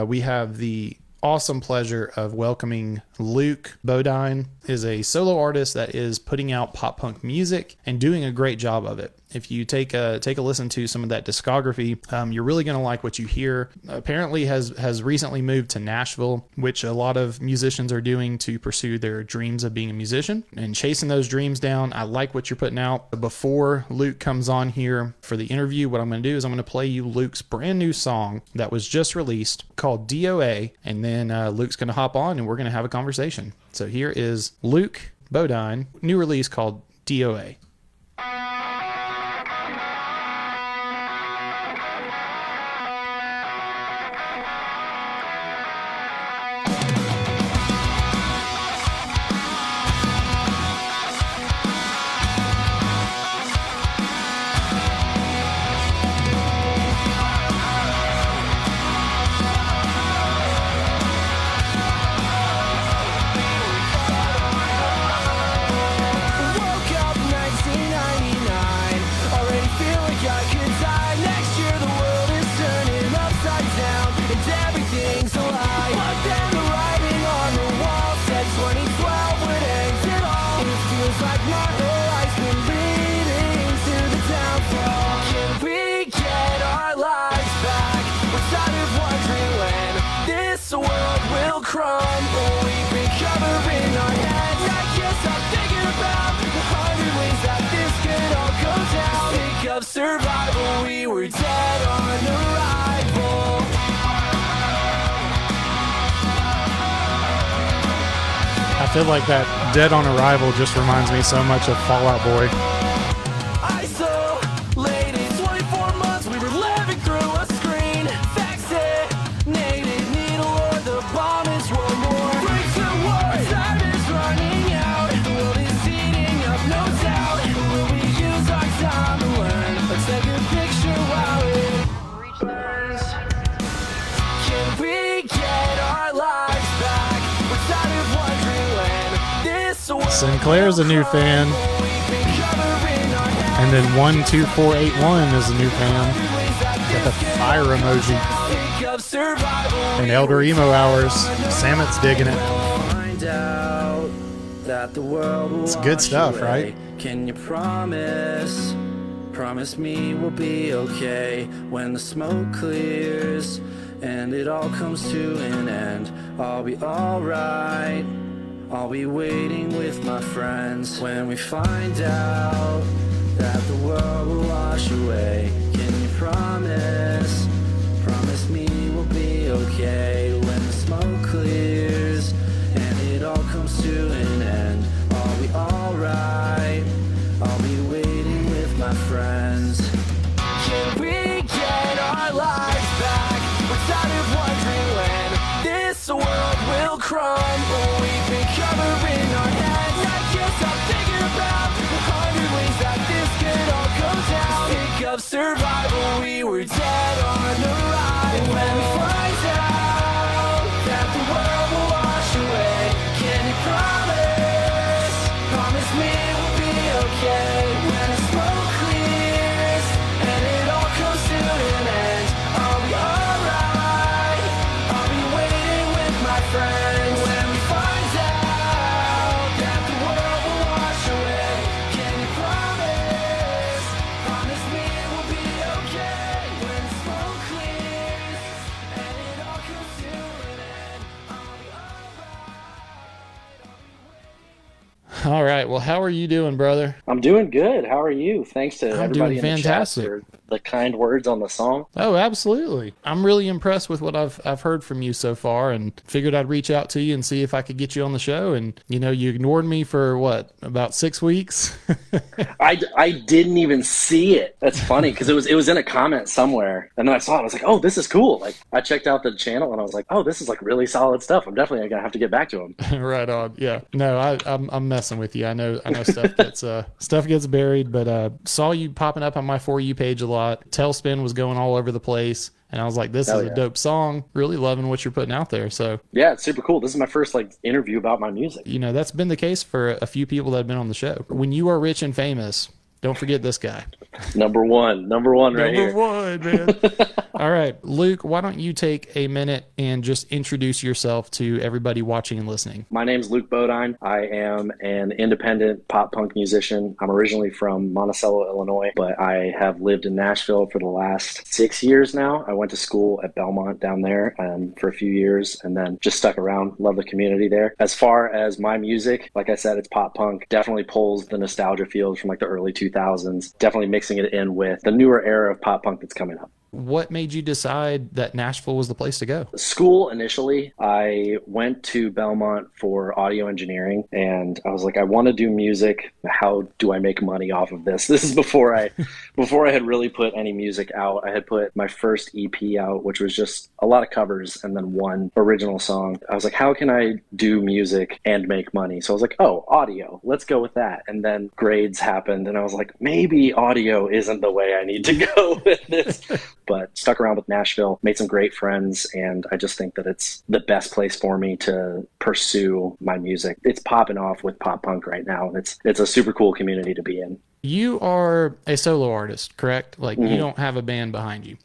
we have the awesome pleasure of welcoming Luke Bodine. Is a solo artist that is putting out pop punk music and doing a great job of it. If you take a listen to some of that discography, you're really going to like what you hear. Apparently has recently moved to Nashville, which a lot of musicians are doing to pursue their dreams of being a musician and chasing those dreams down. I like what you're putting out. Before Luke comes on here for the interview, what I'm going to do is I'm going to play you Luke's brand new song that was just released called DOA, and then Luke's going to hop on and we're going to have a conversation. So here is Luke Bodine, new release called DOA.
Survival, we were dead on arrival.
I feel like that Dead on Arrival just reminds me so much of Fall Out Boy.
Isolated, 24 months, we were living through a screen. Vaccinated, needle or the bomb is one more. Break to war, time is running out. The world is heating up, no doubt. Will we use our time to learn? Let's take a picture while it burns. Can we get our lives back? We're tired of wondering when this world
Sinclair's a new fan. And then 12481 is a new fan. Got the fire emoji. And Elder Emo Hours. Samet's digging it.
Find out that the world will
It's good stuff,
wash away.
right?
Can you promise me we'll be okay when the smoke clears and it all comes to an end? I'll be alright. I'll be waiting with my friends when we find out that the world will wash away. Can you promise me we'll be okay when the smoke clears and it all comes to an end? I'll be alright. I'll be waiting with my friends. Can we get our lives back? We're tired of wondering when this world will crumble. We've been covering our heads. I guess I'm thinking about the 100 ways that this could all go down. Sick of survival, we were dead on arrival. When we find out that the world will wash away, can you promise me we'll be okay when the smoke clears and it all comes to an end? I'll be alright. I'll be waiting with my friends when we find out that the world will wash away. Can you promise me we'll be okay when the smoke clears and it all comes to an end? I'll be
All right. Well, how are you doing, brother?
I'm doing good. How are you? Thanks to
I'm
everybody
doing
in the chat
fantastic.
for the kind words on the song.
Oh, absolutely. I'm really impressed with what I've heard from you so far, and figured I'd reach out to you and see if I could get you on the show. And, you know, you ignored me for what, about 6 weeks?
I didn't even see it. That's funny because it was in a comment somewhere, and then I saw it. I was like, oh, this is cool. Like, I checked out the channel and I was like, oh, this is like really solid stuff. I'm definitely gonna have to get back to him.
Right on. Yeah. No, I'm messing with you. I know stuff gets buried, but saw you popping up on my For You page a lot. Tailspin was going all over the place, and I was like, this is a dope song. Really loving what you're putting out there. So
yeah, it's super cool. This is my first like interview about my music.
you know, that's been the case for a few people that have been on the show. When you are rich and famous, Don't forget this guy.
Number one right here.
Number one, man. All right, Luke, why don't you take a minute and just introduce yourself to everybody watching and listening?
My name's Luke Bodine. I am an independent pop punk musician. I'm originally from Monticello, Illinois, but I have lived in Nashville for the last 6 years now. I went to school at Belmont down there for a few years and then just stuck around. Love the community there. As far as my music, like I said, it's pop punk. Definitely pulls the nostalgia feels from like the early 2000s. Definitely mixing it in with the newer era of pop punk that's coming up.
What made you decide that Nashville was the place to go?
School, initially, I went to Belmont for audio engineering, and I was like, I want to do music. How do I make money off of this? This is before I had really put any music out. I had put my first EP out, which was just a lot of covers and then one original song. I was like, how can I do music and make money? So I was like, oh, audio. Let's go with that. And then grades happened, and I was like, maybe audio isn't the way I need to go with this. But stuck around with Nashville, made some great friends, and I just think that it's the best place for me to pursue my music. It's popping off with pop punk right now. It's a super cool community to be in.
You are a solo artist, correct? Like, you don't have a band behind you.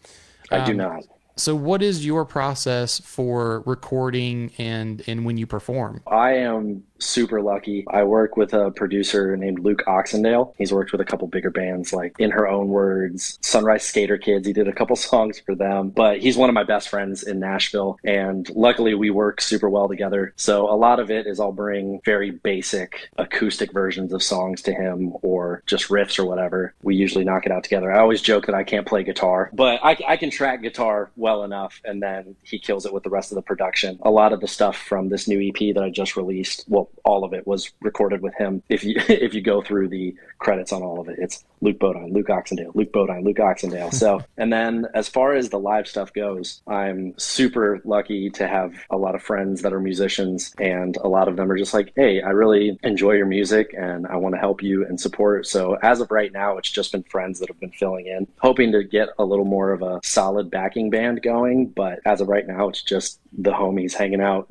I do not.
So what is your process for recording and when you perform?
I am super lucky. I work with a producer named Luke Oxendale. He's worked with a couple bigger bands like In Her Own Words, Sunrise Skater Kids. He did a couple songs for them, but he's one of my best friends in Nashville. And luckily we work super well together. So a lot of it is I'll bring very basic acoustic versions of songs to him or just riffs or whatever. We usually knock it out together. I always joke that I can't play guitar, but I can track guitar well enough, and then he kills it with the rest of the production. A lot of the stuff from this new EP that I just released, well, all of it was recorded with him. If you go through the credits on all of it, it's Luke Bodine, Luke Oxendale, Luke Bodine, Luke Oxendale. So, and then as far as the live stuff goes, I'm super lucky to have a lot of friends that are musicians, and a lot of them are just like, hey, I really enjoy your music and I want to help you and support. So as of right now, it's just been friends that have been filling in, hoping to get a little more of a solid backing band going. But as of right now, it's just the homies hanging out,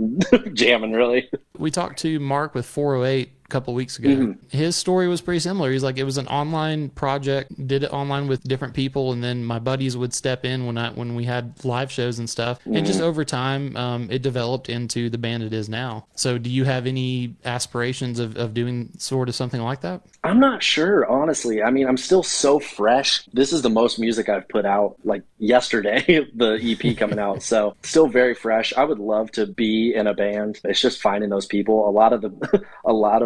jamming, really.
We talked to Mark with 408 a couple of weeks ago. His story was pretty similar. He's like, it was an online project, did it online with different people, and then my buddies would step in when we had live shows and stuff. And just over time, it developed into the band it is now. So do you have any aspirations of doing sort of something like that?
I'm not sure, honestly. I mean, I'm still so fresh. This is the most music I've put out like yesterday, the EP coming out. So still very fresh. I would love to be in a band. It's just finding those people. A lot of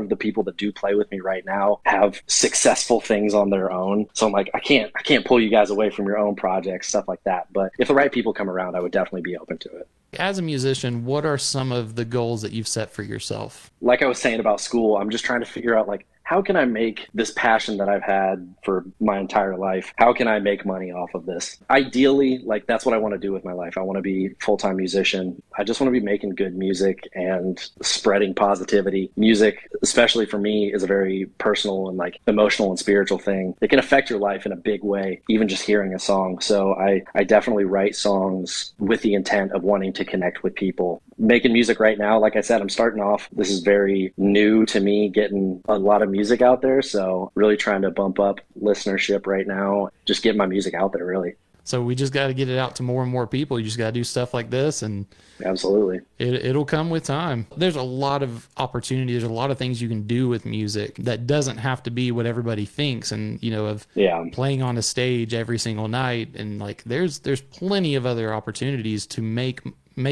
the people that do play with me right now have successful things on their own. So I'm like, I can't pull you guys away from your own projects, stuff like that. But if the right people come around, I would definitely be open to it.
As a musician, what are some of the goals that you've set for yourself?
Like I was saying about school, I'm just trying to figure out like, how can I make this passion that I've had for my entire life? How can I make money off of this? Ideally, like that's what I want to do with my life. I want to be a full-time musician. I just want to be making good music and spreading positivity. Music, especially for me, is a very personal and like emotional and spiritual thing. It can affect your life in a big way, even just hearing a song. So I definitely write songs with the intent of wanting to connect with people. Making music right now, like I said, I'm starting off. This is very new to me, getting a lot of music out there. So really trying to bump up listenership right now, just get my music out there, really.
So we just got to get it out to more and more people. You just got to do stuff like this, and
absolutely,
it'll come with time. There's a lot of opportunity. There's a lot of things you can do with music that doesn't have to be what everybody thinks, and of playing on a stage every single night. And like, there's plenty of other opportunities to make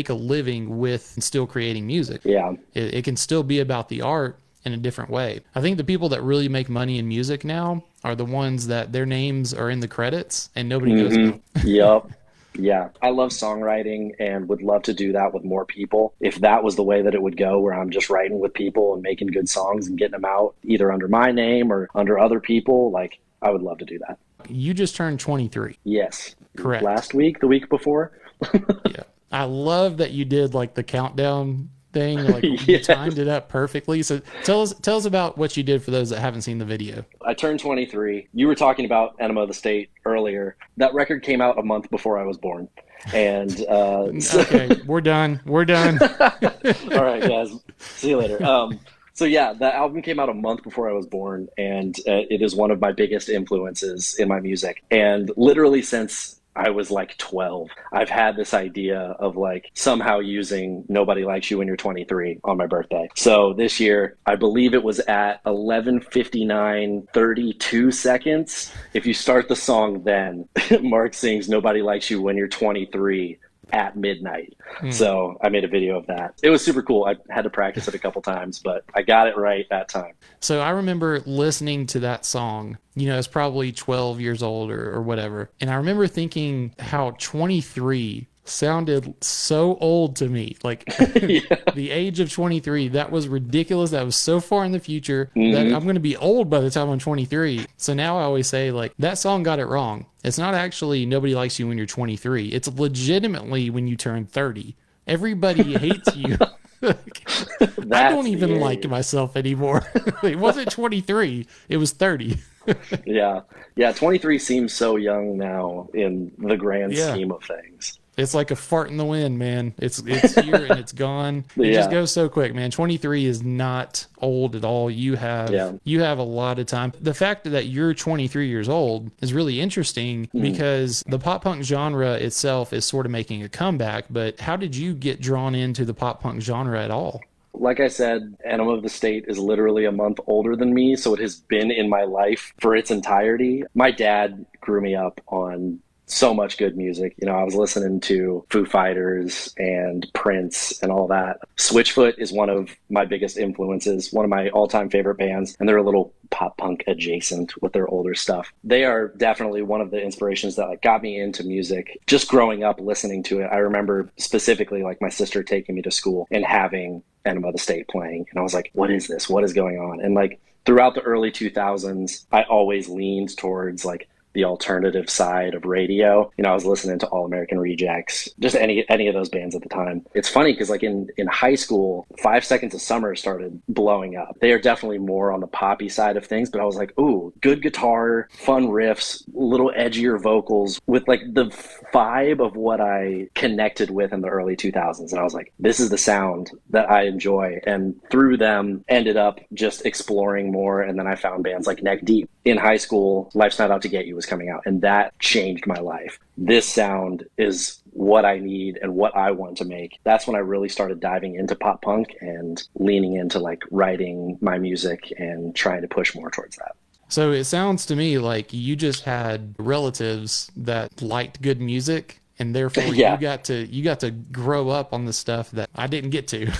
a living with still creating music.
Yeah,
it can still be about the art in a different way. I think the people that really make money in music now are the ones that their names are in the credits and nobody knows about.
Yep. Yeah. I love songwriting and would love to do that with more people. If that was the way that it would go, where I'm just writing with people and making good songs and getting them out either under my name or under other people, like I would love to do that.
You just turned 23.
Yes.
Correct.
Last week, the week before.
Yeah. I love that you did like the countdown thing, like you timed it up perfectly. So tell us about what you did for those that haven't seen the video.
I turned 23. You were talking about Enema of the State earlier. That record came out a month before I was born. And
okay, we're done. All
right, guys. See you later. So yeah, the album came out a month before I was born, and it is one of my biggest influences in my music. And literally since I was like 12, I've had this idea of like somehow using Nobody Likes You When You're 23 on my birthday. So this year, I believe it was at 11:59:32 seconds. If you start the song then, Mark sings Nobody Likes You When You're 23 at midnight. So I made a video of that. It was super cool. I had to practice it a couple times, but I got it right that time.
So I remember listening to that song, you know, I was probably 12 years old or whatever. And I remember thinking how 23 sounded so old to me. Like the age of 23, that was ridiculous. That was so far in the future that I'm going to be old by the time I'm 23. So now I always say, like, that song got it wrong. It's not actually Nobody Likes You When You're 23. It's legitimately when you turn 30. Everybody hates you. I don't even like myself anymore. It wasn't 23. It was 30.
Yeah. 23 seems so young now in the grand scheme of things.
It's like a fart in the wind, man. It's here and it's gone. It just goes so quick, man. 23 is not old at all. You have a lot of time. The fact that you're 23 years old is really interesting because the pop punk genre itself is sort of making a comeback. But how did you get drawn into the pop punk genre at all?
Like I said, Enema of the State is literally a month older than me, so it has been in my life for its entirety. My dad grew me up on so much good music. You know, I was listening to Foo Fighters and Prince and all that. Switchfoot is one of my biggest influences, one of my all-time favorite bands, and they're a little pop punk adjacent with their older stuff. They are definitely one of the inspirations that like got me into music. Just growing up listening to it, I remember specifically like my sister taking me to school and having Enema of the State playing, and I was like, what is this? What is going on? And like throughout the early 2000s, I always leaned towards like the alternative side of radio. You know, I was listening to All American Rejects, just any of those bands at the time. It's funny because like in high school, 5 Seconds of Summer started blowing up. They are definitely more on the poppy side of things, but I was like, ooh, good guitar, fun riffs, little edgier vocals with like the vibe of what I connected with in the early 2000s. And I was like, this is the sound that I enjoy. And through them ended up just exploring more. And then I found bands like Neck Deep. In high school, Life's Not Out to Get You was coming out, and that changed my life. This sound is what I need and what I want to make. That's when I really started diving into pop punk and leaning into like writing my music and trying to push more towards that.
So it sounds to me like you just had relatives that liked good music, and therefore you got to grow up on the stuff that I didn't get to.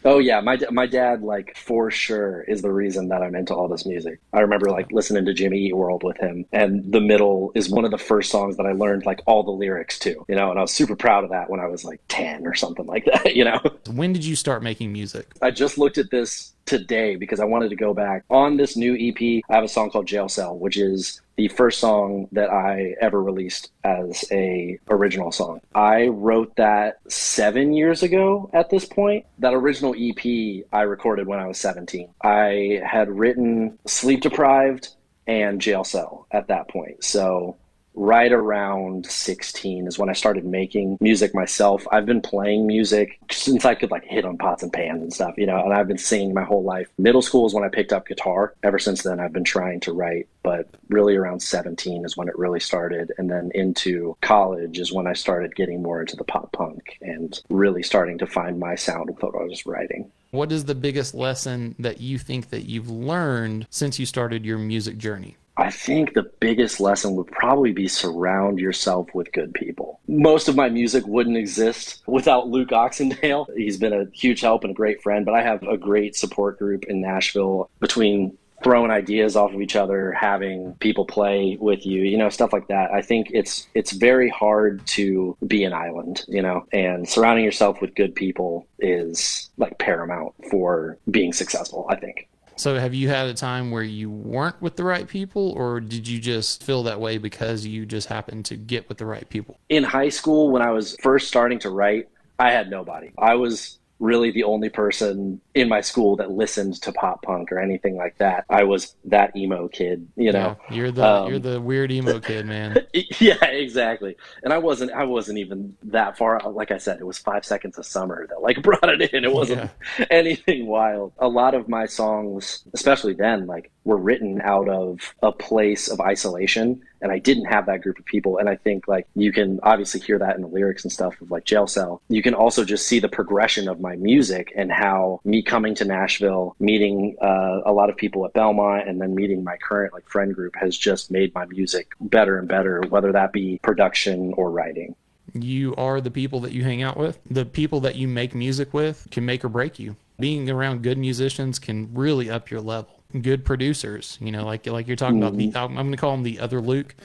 Oh yeah, my dad, like, for sure is the reason that I'm into all this music. I remember like listening to Jimmy Eat World with him, and The Middle is one of the first songs that I learned like all the lyrics to, you know, and I was super proud of that when I was like 10 or something like that, you know.
When did you start making music?
I just looked at this today because I wanted to go back. On this new EP, I have a song called Jail Cell, which is the first song that I ever released as a original song. I wrote that 7 years ago at this point. That original EP I recorded when I was 17. I had written Sleep Deprived and Jail Cell at that point. So right around 16 is when I started making music myself. I've been playing music since I could like hit on pots and pans and stuff, you know, and I've been singing my whole life. Middle school is when I picked up guitar. Ever since then, I've been trying to write, but really around 17 is when it really started. And then into college is when I started getting more into the pop punk and really starting to find my sound with what I was writing.
What is the biggest lesson that you think that you've learned since you started your music journey?
I think the biggest lesson would probably be surround yourself with good people. Most of my music wouldn't exist without Luke Oxendale. He's been a huge help and a great friend, but I have a great support group in Nashville between throwing ideas off of each other, having people play with you, you know, stuff like that. I think it's very hard to be an island, you know, and surrounding yourself with good people is like paramount for being successful, I think.
So have you had a time where you weren't with the right people, or did you just feel that way because you just happened to get with the right people?
In high school, when I was first starting to write, I had nobody. I was really the only person in my school that listened to pop punk or anything like that. I was that emo kid, you know.
Yeah, you're the weird emo kid, man.
Yeah, exactly. And I wasn't even that far. Like I said, it was 5 Seconds of Summer that like brought it in. It wasn't anything wild. A lot of my songs, especially then, like were written out of a place of isolation, and I didn't have that group of people. And I think like you can obviously hear that in the lyrics and stuff of like Jail Cell. You can also just see the progression of my music and how me coming to Nashville, meeting a lot of people at Belmont, and then meeting my current like friend group has just made my music better and better, whether that be production or writing.
You are the people that you hang out with. The people that you make music with can make or break you. Being around good musicians can really up your level. Good producers, you know, like you're talking about. I'm going to call him the other Luke.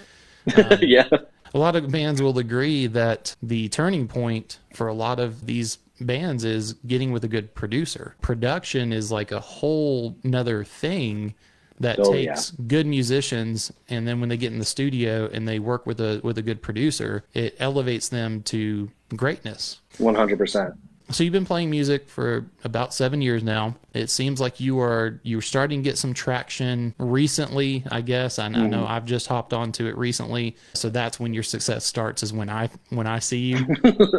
Yeah.
A lot of bands will agree that the turning point for a lot of these bands is getting with a good producer. Production is like a whole nother thing that takes good musicians, and then when they get in the studio and they work with a good producer, it elevates them to greatness.
100%.
So you've been playing music for about 7 years now. It seems like you're starting to get some traction recently, I guess. I know I've just hopped onto it recently. So that's when your success starts, is when I see you.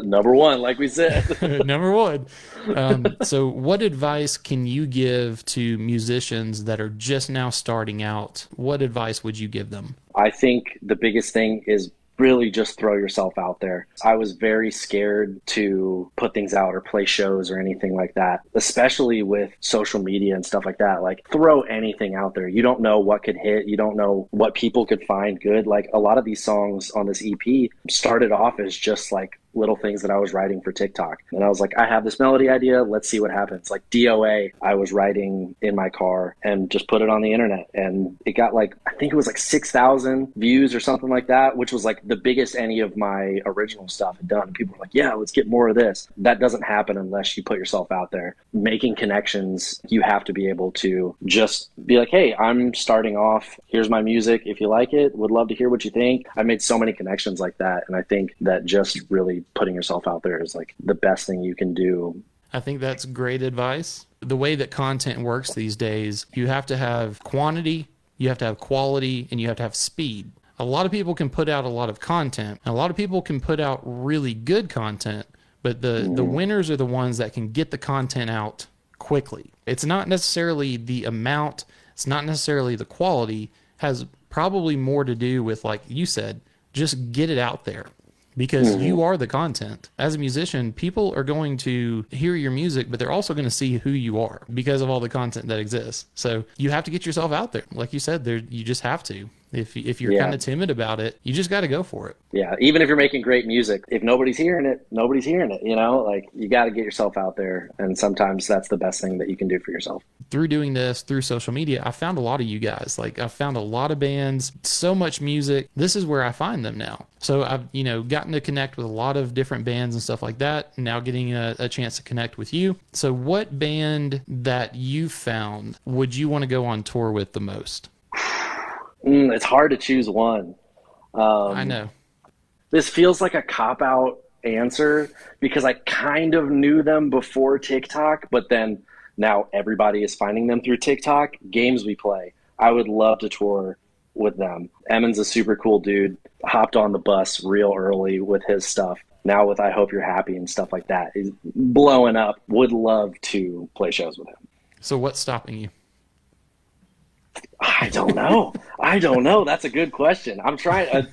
Number one, like we said.
Number one. So what advice can you give to musicians that are just now starting out? What advice would you give them?
I think the biggest thing is really just throw yourself out there. I was very scared to put things out or play shows or anything like that, especially with social media and stuff like that. Like, throw anything out there. You don't know what could hit. You don't know what people could find good. Like, a lot of these songs on this EP started off as just like little things that I was writing for TikTok. And I was like, I have this melody idea. Let's see what happens. Like DOA, I was writing in my car and just put it on the internet. And it got like, I think it was like 6,000 views or something like that, which was like the biggest any of my original stuff had done. And people were like, yeah, let's get more of this. That doesn't happen unless you put yourself out there. Making connections, you have to be able to just be like, hey, I'm starting off. Here's my music. If you like it, would love to hear what you think. I made so many connections like that. And I think that just really putting yourself out there is like the best thing you can do.
I think that's great advice. The way that content works these days, you have to have quantity, you have to have quality, and you have to have speed. A lot of people can put out a lot of content, and a lot of people can put out really good content, but the winners are the ones that can get the content out quickly. It's not necessarily the amount, it's not necessarily the quality, has probably more to do with, like you said, just get it out there. Because you are the content. As a musician, people are going to hear your music, but they're also going to see who you are because of all the content that exists. So you have to get yourself out there. Like you said, you just have to. If you're kind of timid about it, you just got to go for it.
Yeah, even if you're making great music, if nobody's hearing it, nobody's hearing it, you know? Like, you got to get yourself out there, and sometimes that's the best thing that you can do for yourself.
Through doing this, through social media, I found a lot of you guys. Like, I found a lot of bands, so much music. This is where I find them now. So I've, gotten to connect with a lot of different bands and stuff like that, now getting a chance to connect with you. So what band that you found would you want to go on tour with the most?
It's hard to choose one.
I know.
This feels like a cop-out answer because I kind of knew them before TikTok, but then now everybody is finding them through TikTok. Games We Play. I would love to tour with them. Emin's a super cool dude. Hopped on the bus real early with his stuff. Now with I Hope You're Happy and stuff like that. He's blowing up. Would love to play shows with him.
So what's stopping you?
I don't know. That's a good question. I'm trying.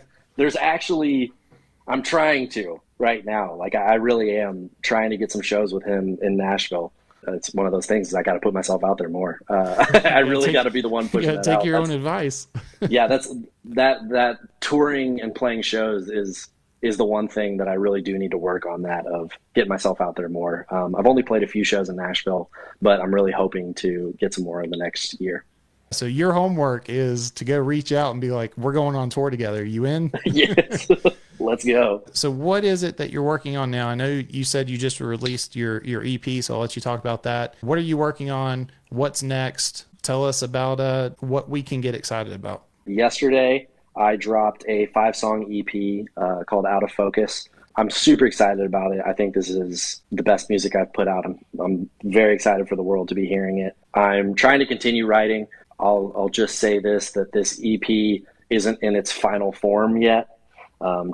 I'm trying to right now. Like, I really am trying to get some shows with him in Nashville. It's one of those things. I got to put myself out there more. I really got to be the one pushing that out.
Take your own advice.
Yeah, that touring and playing shows is the one thing that I really do need to work on, that of getting myself out there more. I've only played a few shows in Nashville, but I'm really hoping to get some more in the next year.
So your homework is to go reach out and be like, we're going on tour together. You in?
Yes. Let's go.
So what is it that you're working on now? I know you said you just released your EP, so I'll let you talk about that. What are you working on? What's next? Tell us about what we can get excited about.
Yesterday, I dropped a 5-song EP called Out of Focus. I'm super excited about it. I think this is the best music I've put out. I'm very excited for the world to be hearing it. I'm trying to continue writing. I'll just say this, that this EP isn't in its final form yet.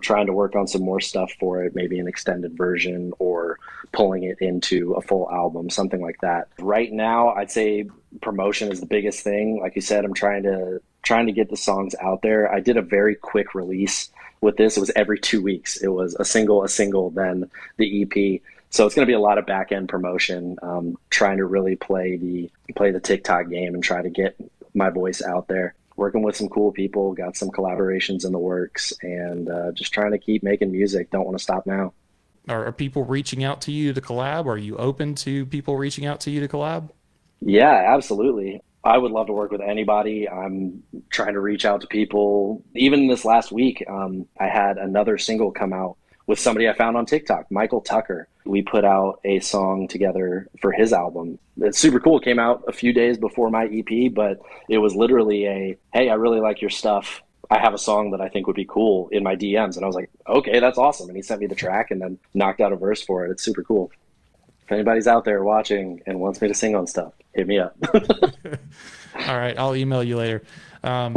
Trying to work on some more stuff for it, maybe an extended version or pulling it into a full album, something like that. Right now, I'd say promotion is the biggest thing. Like you said, I'm trying to get the songs out there. I did a very quick release with this. It was every 2 weeks. It was a single, then the EP. So it's going to be a lot of back end promotion. Trying to really play the TikTok game and try to get my voice out there. Working with some cool people, got some collaborations in the works, and just trying to keep making music. Don't want to stop now.
Are people reaching out to you to collab? Are you open to people reaching out to you to collab?
Yeah, absolutely. I would love to work with anybody. I'm trying to reach out to people. Even this last week, I had another single come out with somebody I found on TikTok, Michael Tucker. We put out a song together for his album. It's super cool. It came out a few days before my EP, but it was literally a, hey, I really like your stuff. I have a song that I think would be cool in my DMs. And I was like, okay, that's awesome. And he sent me the track and then knocked out a verse for it. It's super cool. If anybody's out there watching and wants me to sing on stuff, hit me up.
All right, I'll email you later. All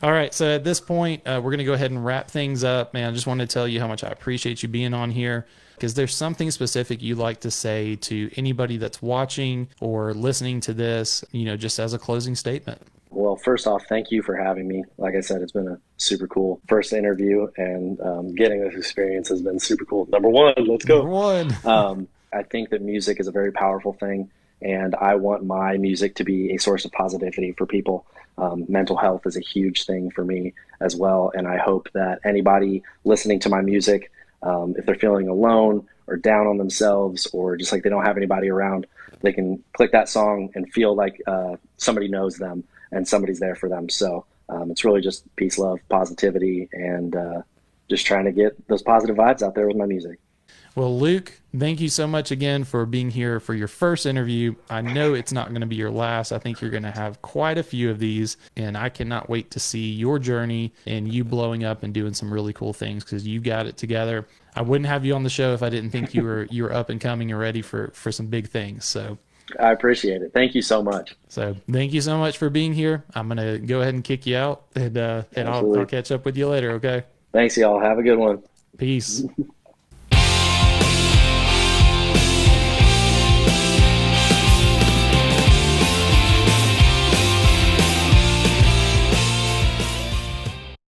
right, so at this point, we're going to go ahead and wrap things up. Man, I just wanted to tell you how much I appreciate you being on here. Because there's something specific you'd like to say to anybody that's watching or listening to this, just as a closing statement.
Well, first off, thank you for having me. Like I said, it's been a super cool first interview, and getting this experience has been super cool. Number one, let's go.
Number one.
I think that music is a very powerful thing, and I want my music to be a source of positivity for people. Mental health is a huge thing for me as well, and I hope that anybody listening to my music, if they're feeling alone or down on themselves or just like they don't have anybody around, they can click that song and feel like somebody knows them and somebody's there for them. So it's really just peace, love, positivity, and just trying to get those positive vibes out there with my music.
Well, Luke, thank you so much again for being here for your first interview. I know it's not going to be your last. I think you're going to have quite a few of these, and I cannot wait to see your journey and you blowing up and doing some really cool things because you got it together. I wouldn't have you on the show if I didn't think you were up and coming and ready for some big things. So
I appreciate it. Thank you so much.
So thank you so much for being here. I'm going to go ahead and kick you out, and I'll catch up with you later, okay?
Thanks, y'all. Have a good one.
Peace.